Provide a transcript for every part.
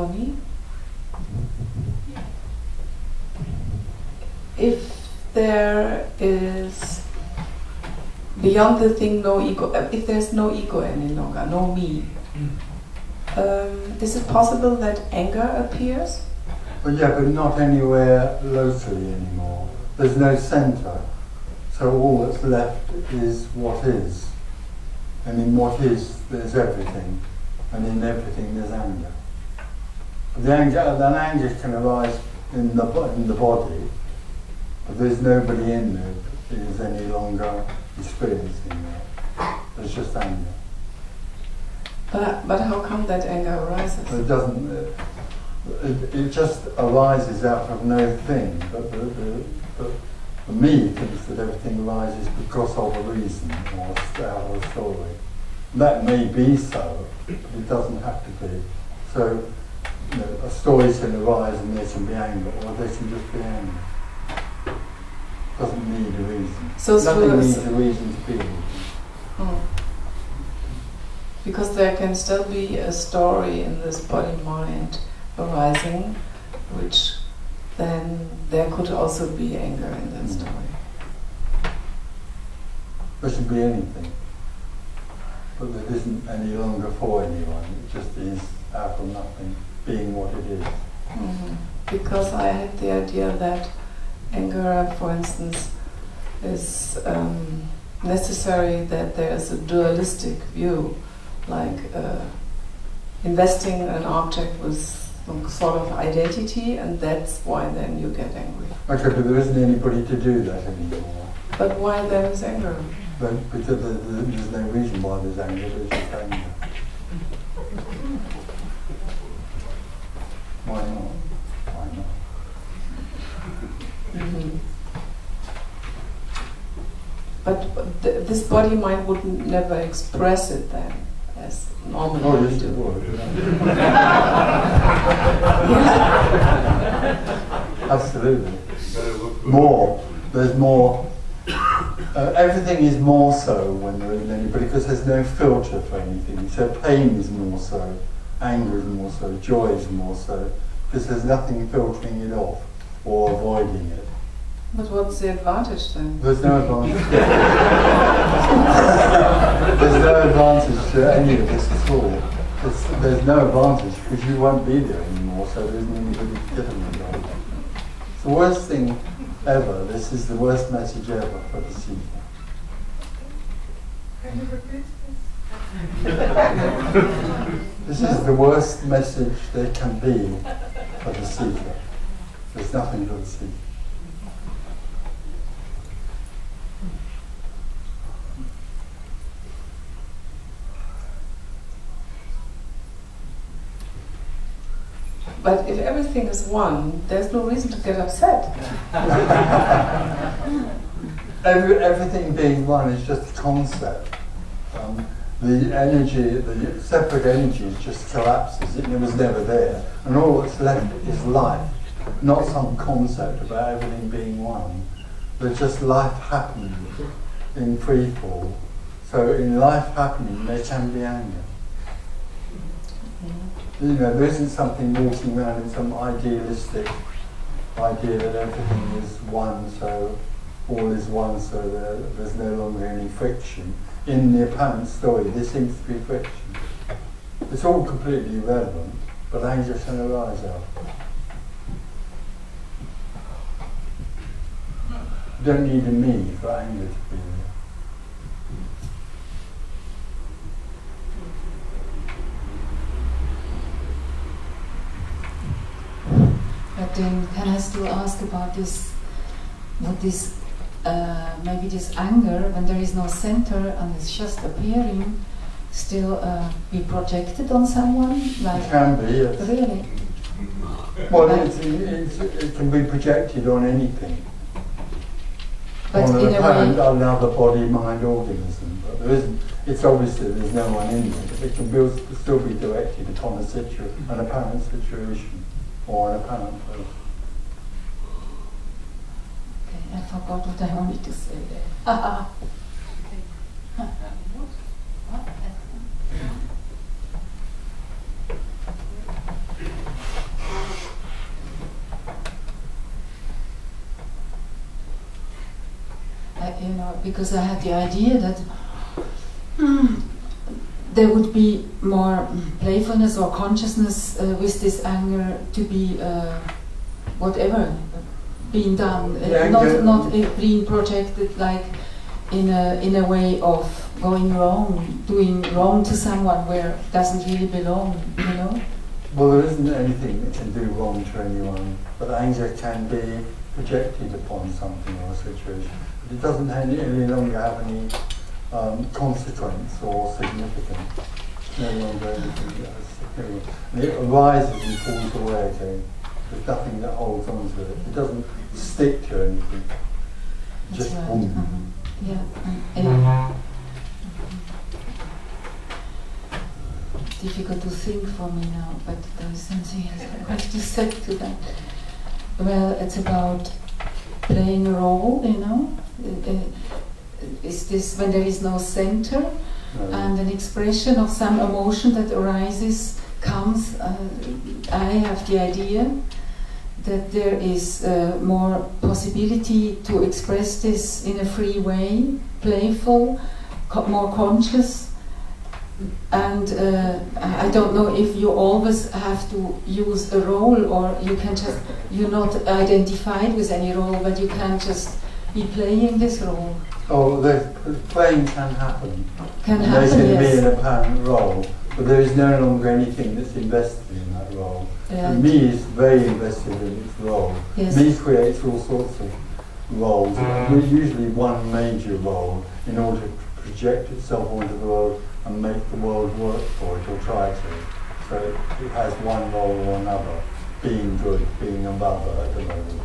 follow me? If there is beyond the thing no ego, if there's no ego any longer, no me, is it possible that anger appears? Well, yeah, but not anywhere locally anymore. There's no centre, so all that's left is what is. And in what is, there's everything, and in everything there's anger. Then anger can arise in the body, but there's nobody in there that is any longer experiencing that. There's just anger. But how come that anger arises? It doesn't. It just arises out of no thing. But the me thinks that everything arises because of a reason or out of a story. That may be so, but it doesn't have to be. So, you know, a story can arise and there can be anger, or there can just be anger. Doesn't need a reason. So nothing needs a reason to be. Because there can still be a story in this body-mind arising, which then there could also be anger in that story. There should be anything, but there isn't any longer for anyone. It just is out of nothing, being what it is. Because I had the idea that anger, for instance, is necessary, that there is a dualistic view, like investing an object with some sort of identity, and that's why then you get angry. Okay, but there isn't anybody to do that anymore. But why then is anger? But because there's no reason why there's anger, there's just anger. Why not? Why not? But this body mind would never express it then, as normally. Oh, yes, it would. Absolutely. There's more. Everything is more so when there isn't anybody, because there's no filter for anything. So pain is more so, anger is more so, joy is more so, because there's nothing filtering it off or avoiding it. But what's the advantage then? There's no advantage. There's no advantage to any of this at all. There's no advantage because you won't be there anymore, so there isn't anybody to get an advantage. It's the worst thing ever. This is the worst message ever for the seeker. Can you repeat This is the worst message there can be for the seeker. There's nothing for the seeker. But if everything is one, there's no reason to get upset. Everything being one is just a concept. The energy, the separate energies just collapses. It was never there. And all that's left is life, not some concept about everything being one. There's just life happening in free fall. So in life happening, there can be anger. You know, there isn't something walking around in some idealistic idea that everything is one, so all is one, so there's no longer any friction. In the apparent story, there seems to be friction. It's all completely irrelevant, but anger can arise out of it. You don't need a me for anger to be there. But then can I still ask about this, what this, maybe this anger, when there is no center and it's just appearing, still be projected on someone? Like, it can be, yes. Really? Well, it can be projected on anything. But on in another body, mind organism. But there isn't, it's obviously there's no one in there. But it can still be directed upon an apparent situation. Or an apparent person. Okay, I forgot what I wanted to say there. you know, because I had the idea that there would be more playfulness or consciousness with this anger to be whatever being done, not being projected like in a way of going wrong, doing wrong to someone where it doesn't really belong, you know. Well, there isn't anything that can do wrong to anyone, but anger can be projected upon something or a situation. But it doesn't any longer have any consequence or significance. It's no longer anything that has significance. And it arises and falls away again. There's nothing that holds on to it. It doesn't stick to anything. That's Just right. boom. Yeah. Difficult to think for me now, but there is something else I want to say to that. Well, it's about playing a role, you know. Is this when there is no center and an expression of some emotion that arises, comes? I have the idea that there is more possibility to express this in a free way, playful, more conscious. And I don't know if you always have to use a role, or you can just, you're not identified with any role, but you can just be playing this role. Oh, the playing can happen. Can happen, There's going to yes. be an apparent role, but there is no longer anything that's invested in that role. Yeah. And me is very invested in its role. Yes. Me creates all sorts of roles, usually one major role, in order to project itself onto the world and make the world work for it, or try to. So it has one role or another, being good, being above at the moment.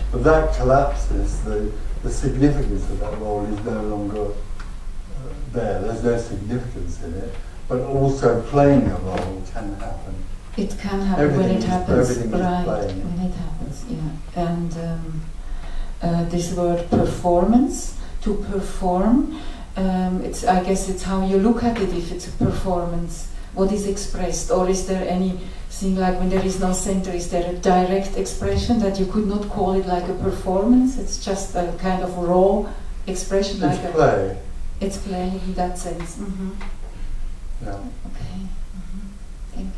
But that collapses, the significance of that role is no longer there. There's no significance in it. But also playing a role can happen. It can happen when it happens, everything right? is playing. When it happens, yeah. And this word performance, to perform, I guess it's how you look at it. If it's a performance, what is expressed, or is there anything like when there is no center? Is there a direct expression that you could not call it like a performance? It's just a kind of raw expression, It's like play. It's play in that sense. Mm-hmm. Yeah. Okay. Mm-hmm. Thank you.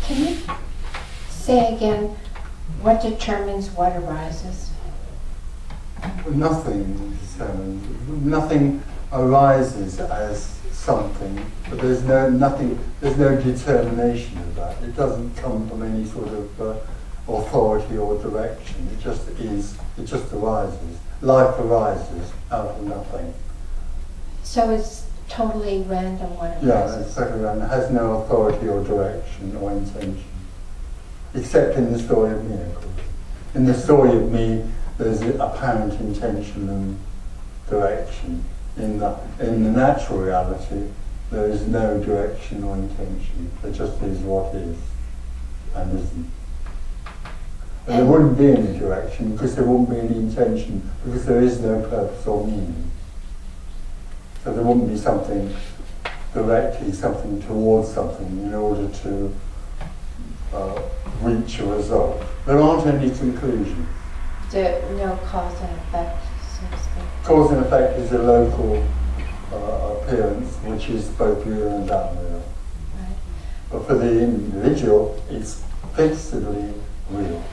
Can you say again what determines what arises? Nothing determines. Nothing arises as something, but there's no determination of that. It doesn't come from any sort of authority or direction. It just is. It just arises. Life arises out of nothing. So it's totally random what arises? Yeah, it's totally random. It has no authority or direction or intention, except in the story of me, of course. In the story of me, there's apparent intention and direction. In the natural reality, there is no direction or intention. There just is what is and isn't. And there wouldn't be any direction because there wouldn't be any intention, because there is no purpose or meaning. So there wouldn't be something directly, something towards something in order to reach a result. There aren't any conclusions. No cause and effect, so to speak. Cause and effect is a local appearance which is both real and unreal. Right. But for the individual, it's fixedly real.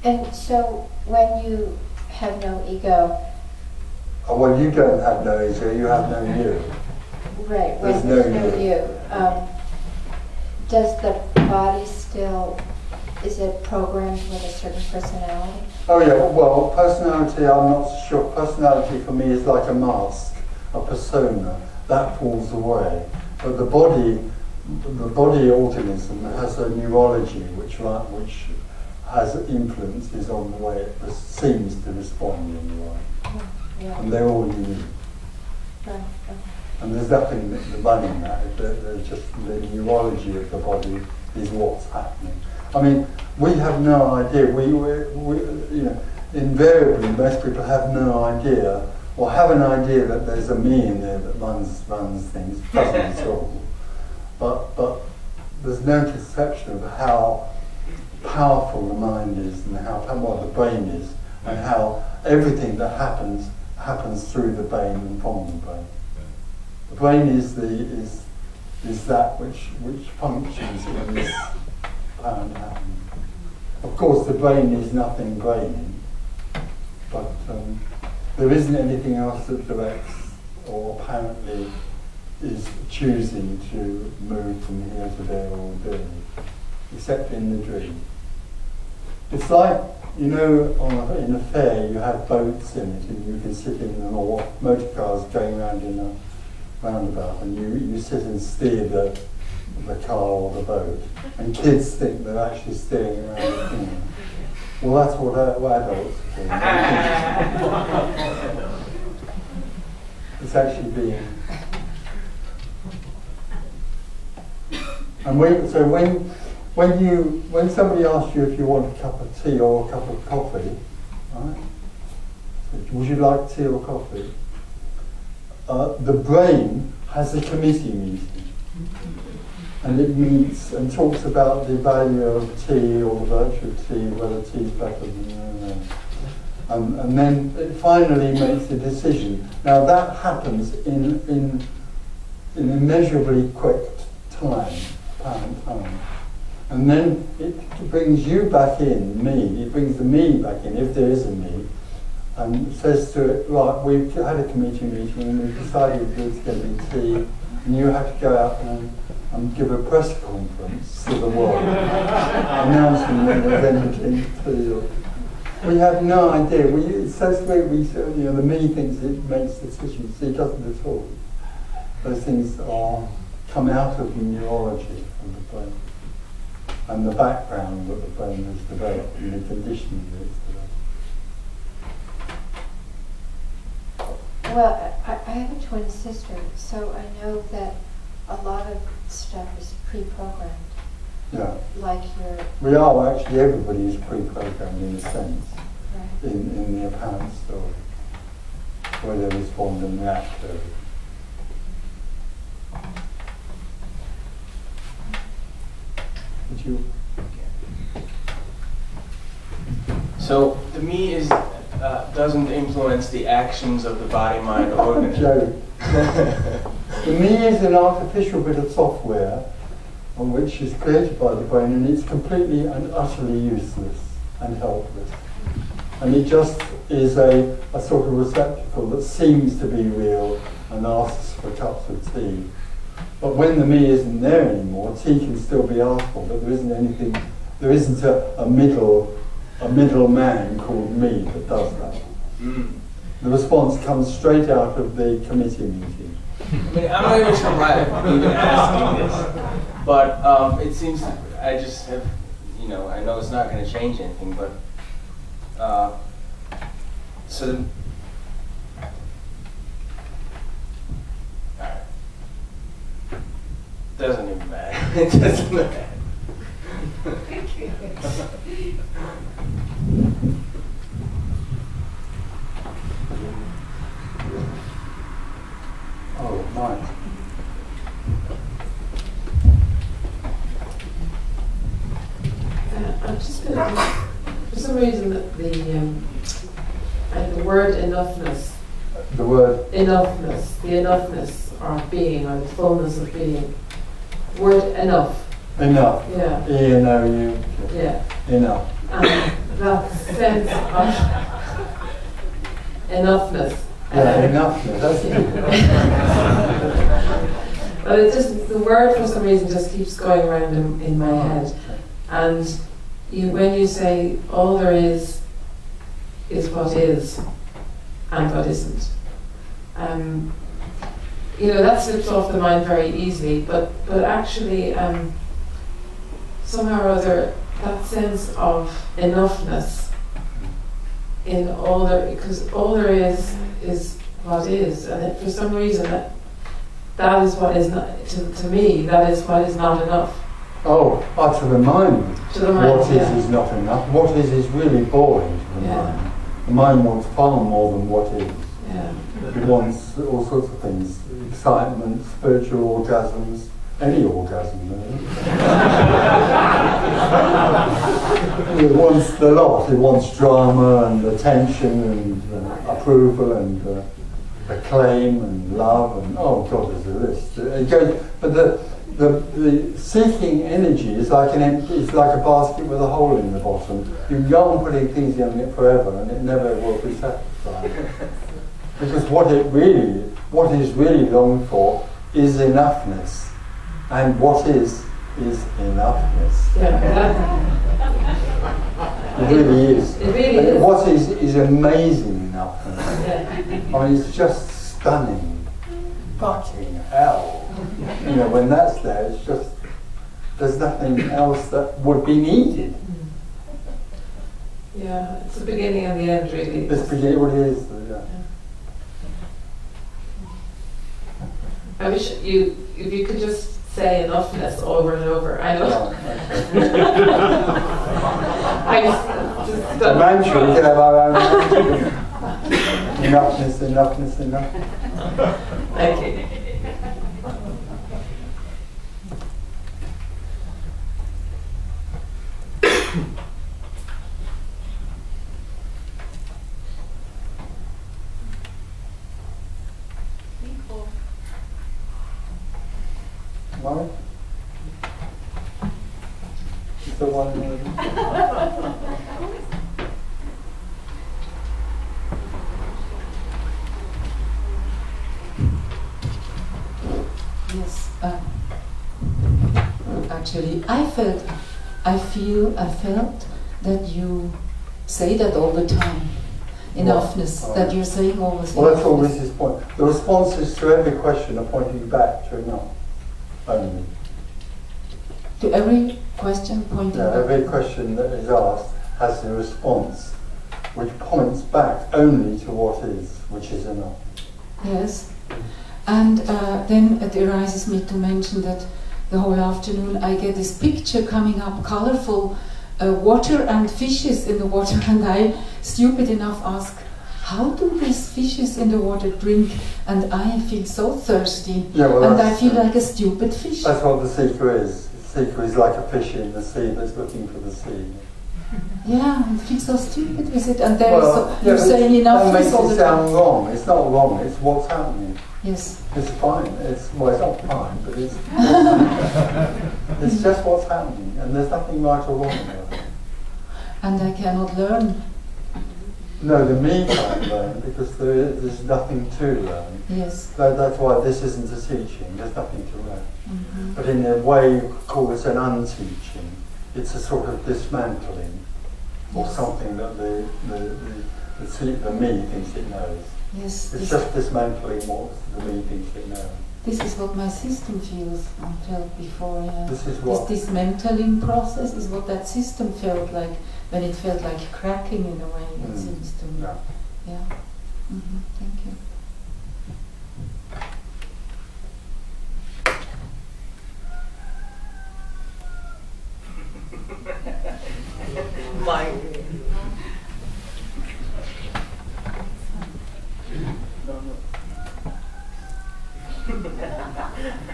And so when you have no ego, Well, you don't have no ego, you have no you. right, when There's there's no no you, does the body still, is it programmed with a certain personality? Oh yeah, well, personality, I'm not sure. Personality for me is like a mask, a persona. That falls away. But the body the body organism has a neurology which has influences on the way it seems to respond in the way. Yeah. And they're all unique. Right. Okay. And there's nothing running that. There's just the neurology of the body is what's happening. I mean, we have no idea. We you know, invariably most people have no idea, or have an idea that there's a me in there that runs things. Doesn't at all. But there's no conception of how powerful the mind is, and how what the brain is, and how everything that happens through the brain and from the brain. The brain is that which functions in this apparent happening. Of course, the brain is nothing braining, but there isn't anything else that directs or apparently is choosing to move from here to there or there, except in the dream. It's like, you know, in a fair you have boats in it and you can sit in them, or motor cars going around in a roundabout, and you sit and steer the car or the boat, and kids think they're actually steering around the thing. Well, that's what adults do. It's actually being. And when somebody asks you if you want a cup of tea or a cup of coffee, right? Would you like tea or coffee? The brain has a committee meeting, and it meets and talks about the value of tea or the virtue of tea, whether tea is better than and then it finally makes a decision. Now that happens in immeasurably quick time, apparent time. And then it brings you back in, me, it brings the me back in, if there is a me, and says to it, right, we've had a committee meeting and we've decided that it's going to be tea, and you have to go out and give a press conference to the world, announcing that there's anything tea. We have no idea. It's so sweet, the me thinks it makes decisions, it doesn't at all. Those things come out of the neurology of the brain, and the background that the brain has developed, and the conditioning that it's developed. Well, I have a twin sister, so I know that a lot of stuff is pre-programmed. Yeah. Like your... We are actually, everybody is pre-programmed in a sense, Right. in the apparent story, where they respond and react to it. Did you? So the me is doesn't influence the actions of the body-mind organism. Joke. The me is an artificial bit of software which is created by the brain, and it's completely and utterly useless and helpless. And it just is a sort of receptacle that seems to be real and asks for cups of tea. But when the me isn't there anymore, tea can still be asked for, but there isn't a middle man called me that does that. Mm. The response comes straight out of the committee meeting. I mean, I'm not even sure why I'm even asking this, but it seems I just have, I know it's not going to change anything, but so. Alright. Doesn't even matter. It doesn't matter. Oh, mine. I'm just going to, for some reason, the word enoughness. The word? Enoughness, the enoughness of being, or the fullness of being. Word enough. Enough. Yeah. E-N-O-U. Yeah. Enough. And that sense of enoughness. Yeah, enoughness. That's it. But it's just, the word for some reason just keeps going around in my head. And when you say all there is what is and what isn't, you know, that slips off the mind very easily, but actually somehow or other that sense of enoughness in all there, because all there is what is, and for some reason that is what is not, to me, that is what is not enough. Oh, to the mind. To the mind, what is not enough. What is really boring to the mind. The mind wants far more than what is. Yeah. It wants all sorts of things, excitement, spiritual orgasms, any orgasm really. It wants the lot. It wants drama and attention and approval and acclaim and love and oh God, there's a list. It goes, but the seeking energy is like it's like a basket with a hole in the bottom. You go on putting things in it forever, and it never will be satisfied. Because what is really longed for is enoughness, and what is enoughness. Yeah. It really is. It really is. What is amazing enoughness. Yeah. I mean, it's just stunning. Fucking hell. You know, when that's there, it's just, there's nothing else that would be needed. Yeah, it's the beginning and the end, really. It's beginning, what it is, yeah. I wish if you could just say enoughness over and over. I know. Oh, okay. I just The mantra, we can have our own mantra. Enoughness, enoughness, enough. Thank you. Mike? Is there one in Yes. Actually, I felt that you say that all the time. Enoughness, that you're saying always. Well, that's always his point. The responses to every question are pointing back to enough. Only. To every question pointing back? Every question that is asked has a response which points back only to what is, which is enough. Yes. And then it arises me to mention that the whole afternoon I get this picture coming up, colorful water and fishes in the water, and I, stupid enough, ask, how do these fishes in the water drink? And I feel so thirsty, and I feel like a stupid fish. That's what the seeker is. The seeker is like a fish in the sea that's looking for the sea. Yeah, I feel so stupid with it, and you're saying enough. That makes it sound wrong. It's not wrong, it's what's happening. Yes. It's fine. It's not fine, but it's it's just what's happening, and there's nothing right or wrong about it. And I cannot learn. No, the me can't learn because there's nothing to learn. Yes. That's why this isn't a teaching. There's nothing to learn. Mm-hmm. But in a way, you could call this an unteaching. It's a sort of dismantling, or something that the me thinks it knows. Yes. It's just dismantling what the me thinks it knows. This is what my system feels and felt before. Yeah. This is what? This dismantling process is what that system felt like, when it felt like cracking in a way, it seems to me. Yeah. Yeah. Mm-hmm. Thank you. Mike.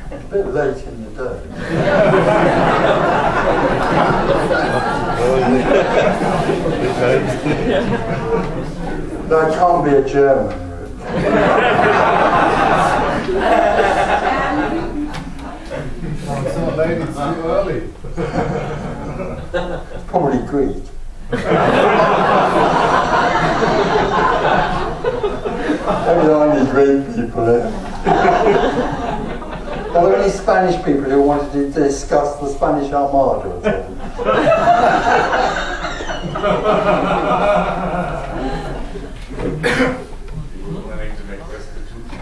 A bit late in the day. No, it can't be a German route. It's not late, it's too early. It's probably Greek. Maybe only Greek people here. Are there any Spanish people who wanted to discuss the Spanish Armada at all? Planning to make restitution.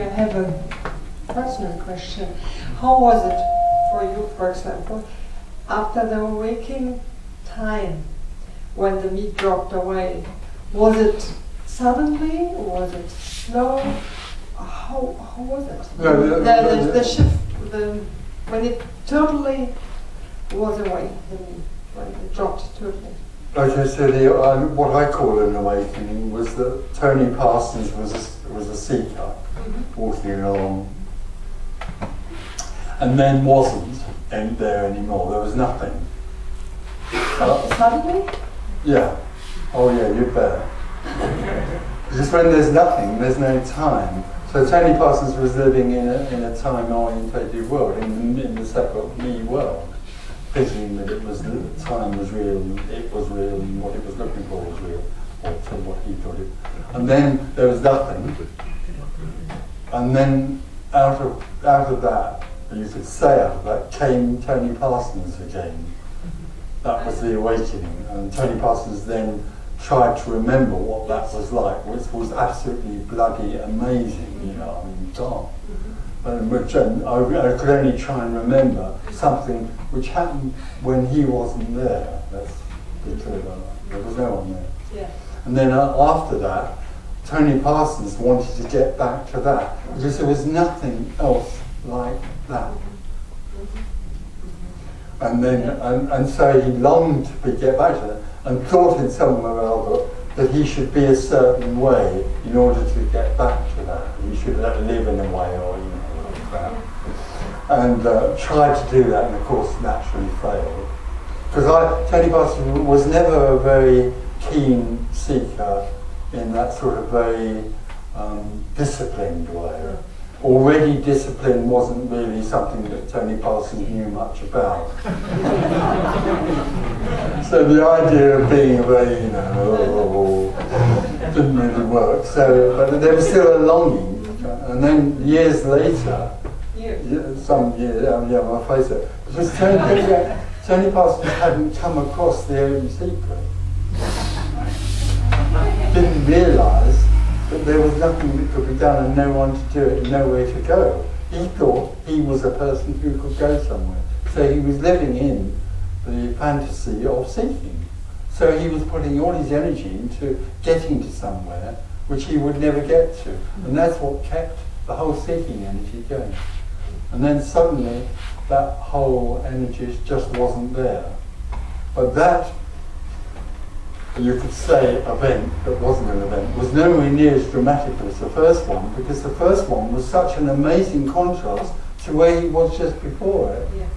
I have a personal question. How was it for you, for example, after the waking time, when the meat dropped away? Was it suddenly, or was it slow? How was it? No, The shift, when it totally was away, when it dropped totally. Okay, so what I call an awakening was that Tony Parsons was a seeker walking along, and then wasn't there anymore. There was nothing. Suddenly? Yeah. Oh yeah, you bet. Because when there's nothing, there's no time. So Tony Parsons was living in a time-orientated world, in the separate me world, thinking that time was real, and what it was looking for was real, or to what he thought it. And then there was nothing. And then out of that, you could say out of that, came Tony Parsons again. That was the awakening. And Tony Parsons then tried to remember what that was like, which was absolutely bloody amazing, you know, I mean, God. I could only try and remember something which happened when he wasn't there. Let's be clear about that. There was no one there. Yeah. And then after that, Tony Parsons wanted to get back to that, because there was nothing else like that. And then, and so he longed to get back to that, and thought in some way or other that he should be a certain way in order to get back to that. He should live in a way, or you know, like that. And tried to do that, and of course naturally failed. Because Tony Parsons was never a very keen seeker in that sort of very disciplined way. Already discipline wasn't really something that Tony Parsons knew much about. So the idea of being a very, you know, didn't really work. So, but there was still a longing. And then years later, some years, my face it, because Tony Parsons hadn't come across the open secret. Didn't realise that there was nothing that could be done and no one to do it and nowhere to go. He thought he was a person who could go somewhere. So he was living in the fantasy of seeking. So he was putting all his energy into getting to somewhere which he would never get to. And that's what kept the whole seeking energy going. And then suddenly that whole energy just wasn't there. But that, you could say, event that wasn't an event was nowhere near as dramatic as the first one, because the first one was such an amazing contrast to where he was just before it. Yeah.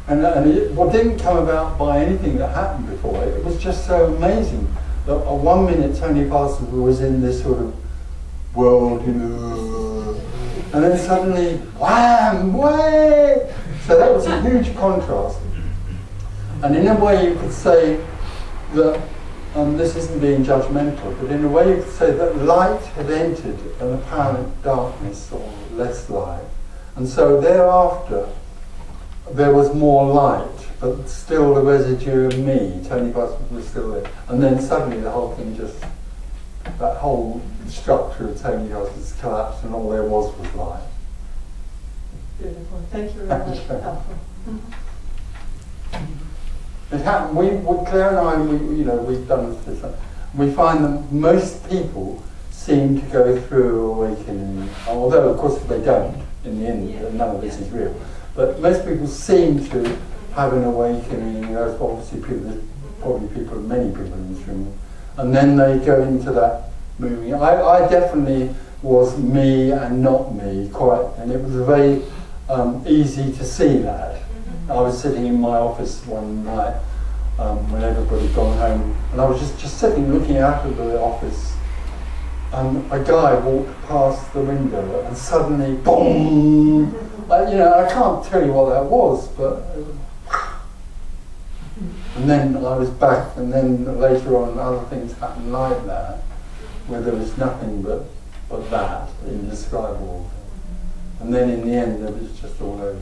And it didn't come about by anything that happened before it. It was just so amazing that at 1 minute Tony Parsons was in this sort of world, you know, and then suddenly, wham, way! So that was a huge contrast. And in a way you could say that, this isn't being judgmental, but in a way you could say that light had entered an apparent darkness, or less light. And so thereafter, there was more light, but still the residue of me, Tony Parsons, was still there. And then suddenly the whole thing just, that whole structure of Tony Parsons collapsed, and all there was light. Beautiful. Thank you very much. Helpful. It happened. Claire and I, we've done this. We find that most people seem to go through awakening, although of course they don't. In the end, none of this is real. But most people seem to have an awakening. There's obviously many people in this room, and then they go into that moving. I definitely was me and not me, and it was very easy to see that. I was sitting in my office one night when everybody had gone home, and I was just sitting looking out of the office, and a guy walked past the window, and suddenly, boom! I can't tell you what that was, but and then I was back, and then later on other things happened like that, where there was nothing but that, indescribable. And then in the end, it was just all over.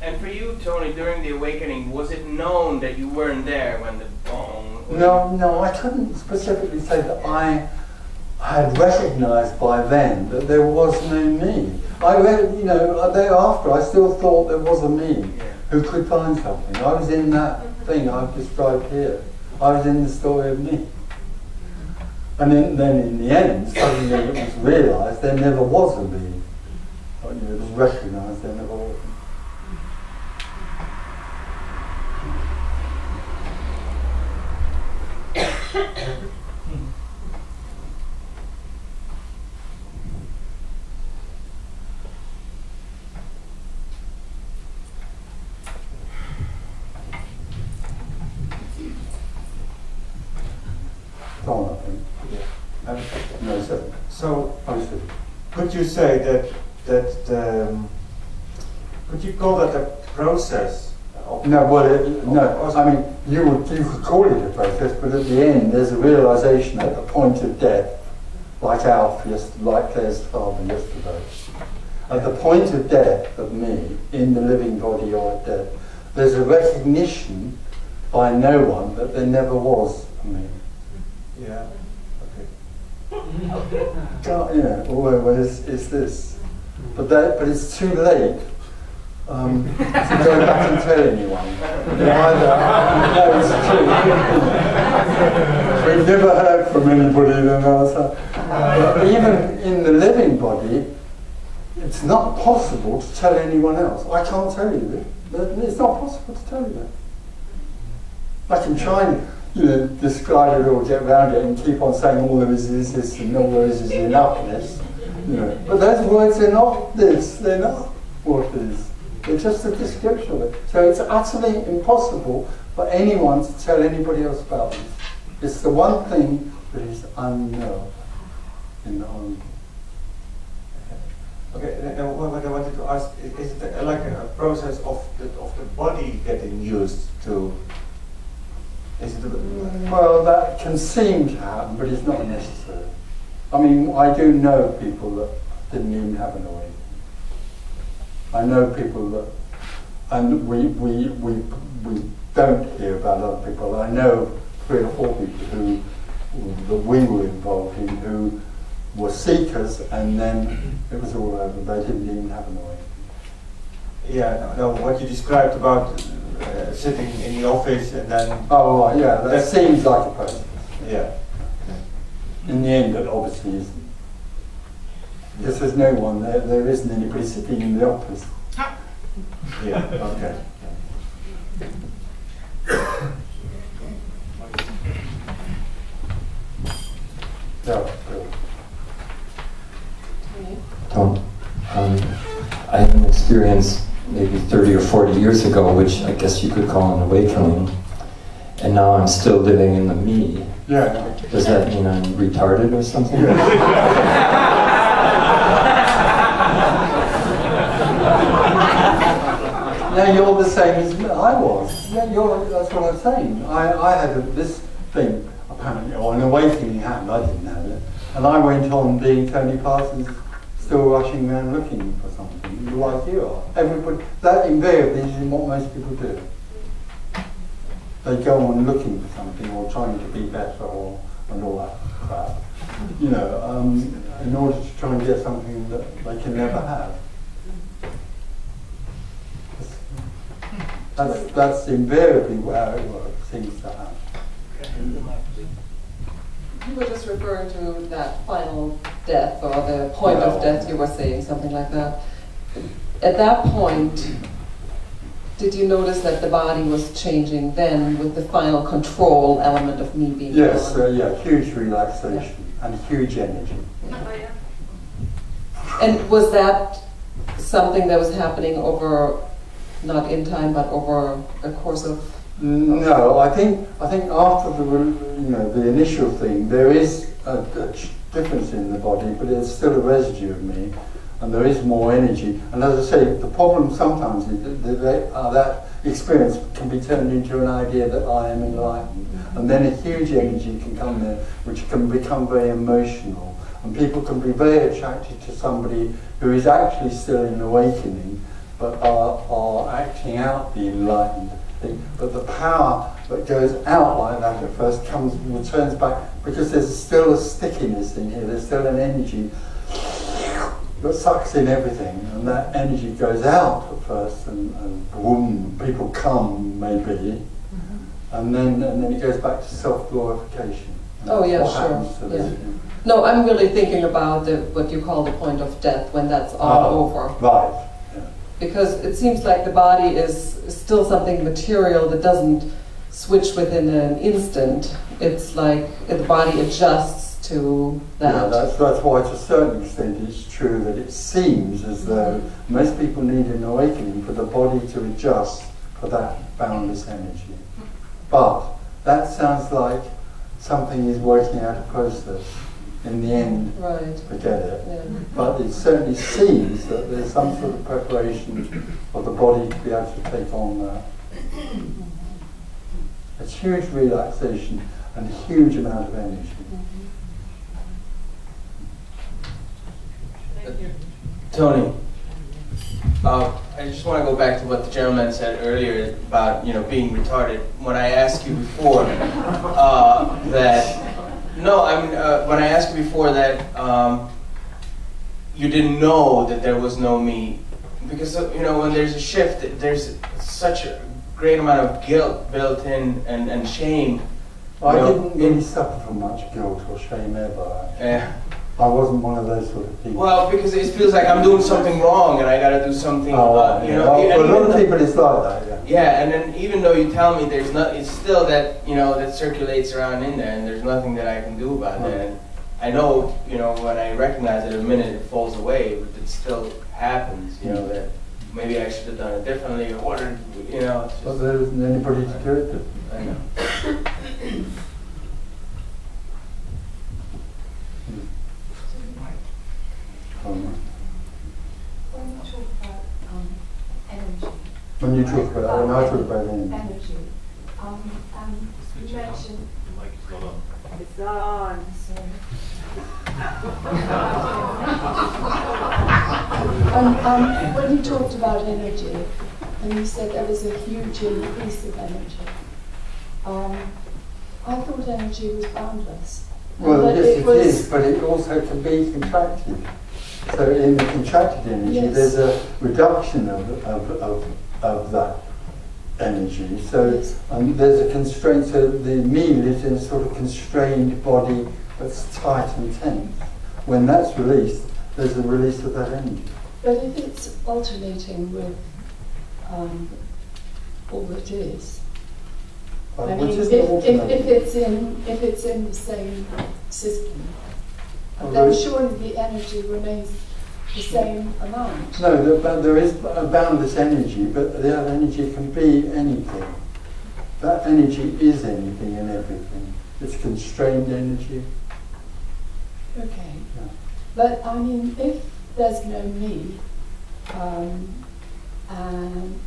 And for you, Tony, during the awakening, was it known that you weren't there when the bong No, I couldn't specifically say that I had recognised by then that there was no me. I read, thereafter I still thought there was a me who could find something. I was in that thing I've described here. I was in the story of me. And then in the end, suddenly it was realised there never was a me. It was recognised there never was. Tom, I think. Yeah. No, sir. So, Obviously. could you say could you call that a process? No, I mean, you could call it a process, but at the end there's a realisation at the point of death, like Alf, like Claire's father yesterday. At the point of death of me, in the living body or at death, there's a recognition by no one that there never was a me. Yeah. Well, it's this. But it's too late to go back and tell anyone. No, it's true. We've never heard from anybody in another. But even in the living body, it's not possible to tell anyone else. I can't tell you that. It's not possible to tell you that. I can try and describe it or get around it and keep on saying all there is this and all there is enoughness. But those words are not this, they're not what is. They're just a description of it. So it's utterly impossible for anyone to tell anybody else about this. It's the one thing that is unknown in the whole. Okay, now what I wanted to ask, is it like a process of the body getting used to? Well, that can seem to happen, but it's not necessary. I mean, I do know people that didn't even have an awakening. I know people that, and we don't hear about other people. I know 3 or 4 people that we were involved in who were seekers, and then it was all over. They didn't even have an awakening. Yeah, no, what you described about sitting in the office and then... Oh, right, yeah, that seems like a process. Yeah. In the end, it obviously isn't. Because there's no one there, there isn't anybody sitting in the office. Yeah, okay. Tom, I had an experience maybe 30 or 40 years ago, which I guess you could call an awakening, and now I'm still living in the me. Yeah. Does that mean I'm retarded or something? Now you're the same as I was. Yeah, that's what I'm saying. I had this thing, apparently, or an awakening happened, I didn't have it. And I went on being Tony Parsons, still rushing around looking for something, like you are. Everybody, that invariably is what most people do. They go on looking for something or trying to be better and all that crap. In order to try and get something that they can never have. That's invariably how it works, seems to happen. You were just referring to that final death or the point of death, you were saying something like that. At that point, did you notice that the body was changing then with the final control element of me being yes, gone? huge relaxation and huge energy. And was that something that was happening over, not in time, but over a course of? No, I think after the initial thing, there is a difference in the body, but there's still a residue of me, and there is more energy. And as I say, the problem sometimes is that experience can be turned into an idea that I am enlightened, and then a huge energy can come there, which can become very emotional, and people can be very attracted to somebody who is actually still in awakening, but are acting out the enlightened. thing, but the power that goes out like that at first returns back, because there's still a stickiness in here, there's still an energy that sucks in everything, and that energy goes out at first, and boom, people come maybe, and then it goes back to self-glorification. Oh yeah, what sure. happens to this, No, I'm really thinking about what you call the point of death, when that's all over. Right. Because it seems like the body is still something material that doesn't switch within an instant. It's like the body adjusts to that. Yeah, that's why to a certain extent it's true that it seems as though most people need an awakening for the body to adjust for that boundless energy. But that sounds like something is working out a process. In the end, right. Forget it. Yeah. But it certainly seems that there's some sort of preparation for the body to be able to take on that. It's huge relaxation and a huge amount of energy. Tony, I just want to go back to what the gentleman said earlier about being retarded. When I asked you before when I asked you before that you didn't know that there was no me, because when there's a shift, there's such a great amount of guilt built in and shame. I didn't really suffer from much guilt or shame ever. Yeah. I wasn't one of those sort of people. Well, because it feels like I'm doing something wrong and I got to do something. Well, for a lot of people, it's like that. Yeah. Yeah, and then even though you tell me there's not, it's still that that circulates around in there, and there's nothing that I can do about that. And I know, when I recognize it, the minute it falls away, but it still happens. That maybe I should have done it differently, or what? It's just, But there isn't anybody to do it. I know. When you talk about energy. When I talk about energy. You mentioned. The mic is not on. It's not on. When you talked about energy, and you said there was a huge increase of energy, I thought energy was boundless. Well, yes, it is, but it also can be contracted. So in the contracted energy, there's a reduction of that energy. So there's a constraint. So the me lives in a sort of constrained body that's tight and tense. When that's released, there's a release of that energy. But if it's alternating with all that is, I mean, if it's in the same system, then surely the energy remains the same amount. No, but there is a boundless energy, but the other energy can be anything. That energy is anything and everything. It's constrained energy. Okay. Yeah. But I mean, if there's no me,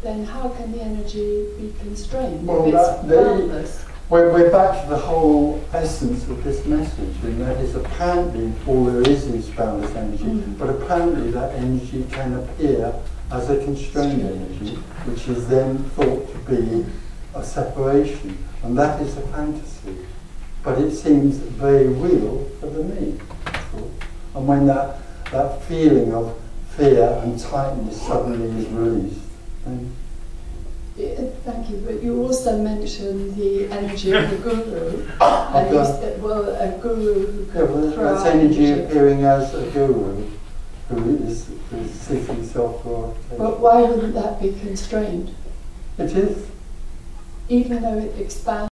then how can the energy be constrained? Well, if it's boundless? We're back to the whole essence of this message, and that is apparently all there is boundless energy, but apparently that energy can appear as a constrained energy, which is then thought to be a separation, and that is a fantasy. But it seems very real for the me. And when that feeling of fear and tightness suddenly is released, then thank you, but you also mentioned the energy of the guru. And you said, well, a guru who can throw that's out energy appearing as a guru who is seeking self-glorification. But why wouldn't that be constrained? It is. Even though it expands